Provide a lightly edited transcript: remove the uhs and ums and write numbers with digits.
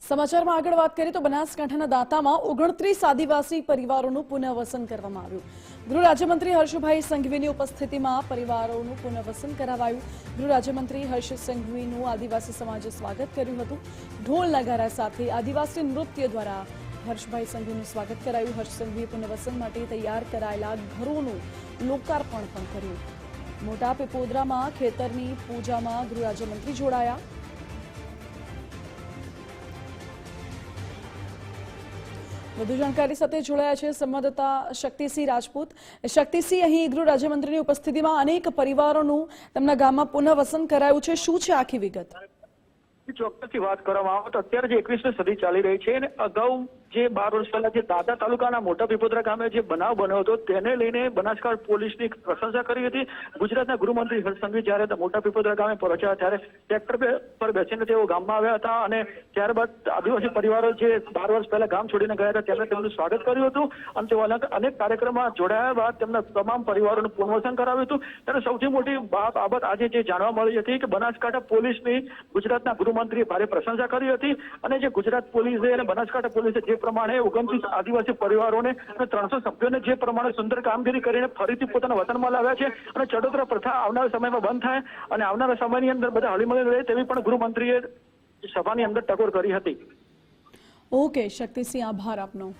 સમાચારમાં આગળ વાત કરીએ તો બનાસકાંઠાના દાંતામાં 29 આદિવાસી પરિવારોનું પુનઃવસન કરવામાં આવ્યું। ગૃહ રાજ્યમંત્રી હર્ષભાઈ સંઘવીની ઉપસ્થિતિમાં પરિવારોનું પુનઃવસન કરાવાયું। ગૃહ રાજ્યમંત્રી હર્ષ સંઘવીનું આદિવાસી સમાજે સ્વાગત કર્યું હતું। ઢોલ નગારા સાથે આદિવાસી નૃત્ય દ્વારા હર્ષભાઈ સંઘવીનું સ્વાગત કરાયું। હર્ષ સંઘવીએ પુનઃવસન માટે તૈયાર કરાયેલા ઘરોનું લોકાર્પણ પણ કર્યું। મોટા પીપોદરામાં ખેતરની પૂજામાં ગૃહ રાજ્યમંત્રી જોડાયા। વધુ જાણકારી સાથે જોડાયા છે સંવાદદાતા શક્તિસિંહ રાજપૂત। શક્તિસિંહ, અહીં ગૃહ રાજ્યમંત્રીની ઉપસ્થિતિમાં અનેક પરિવારોનું તેમના ગામમાં પુનઃવસન કરાયું છે, શું છે આખી વિગત? ચોક્કસથી વાત કરવામાં આવે તો અત્યારે જે 21મી સદી ચાલી રહી છે અને અગાઉ જે 12 વર્ષ પહેલા જે દાંતા તાલુકાના મોટા પીપોદરા ગામે જે બનાવ બન્યો હતો તેને લઈને બનાસકાંઠા પોલીસની પ્રશંસા કરી હતી। ગુજરાતના ગૃહમંત્રી હર્ષ સંઘવી જ્યારે મોટા પીપોદરા ગામે પહોંચ્યા ત્યારે ટ્રેક્ટર પર બેસીને તેઓ ગામમાં આવ્યા હતા અને ત્યારબાદ આદિવાસી પરિવારો જે 12 વર્ષ પહેલા ગામ છોડીને ગયા હતા તેમણે તેમનું સ્વાગત કર્યું હતું અને તેઓ અનેક કાર્યક્રમમાં જોડાયા બાદ તેમના તમામ પરિવારોનું પુનઃવસન કરાવ્યું હતું। ત્યારે સૌથી મોટી બાબત આજે જે જાણવા મળી હતી કે બનાસકાંઠા પોલીસની ગુજરાતના ગૃહમંત્રીએ ભારે પ્રશંસા કરી હતી અને જે ગુજરાત પોલીસે અને બનાસકાંઠા પોલીસે જે પ્રમાણે 29 આદિવાસી પરિવારોને અને 300 સભ્યોને જે પ્રમાણે સુંદર કામગીરી કરીને ફરીથી પોતાના વતનમાં લાવ્યા છે અને ચડોતરા પ્રથા આવનારા સમયમાં બંધ થાય અને આવનારા સમયની અંદર બધા હળીમળી રહે તેવી પણ ગૃહમંત્રીએ સભાની અંદર ટકોર કરી હતી। ઓકે શક્તિસિંહ, આભાર આપનો।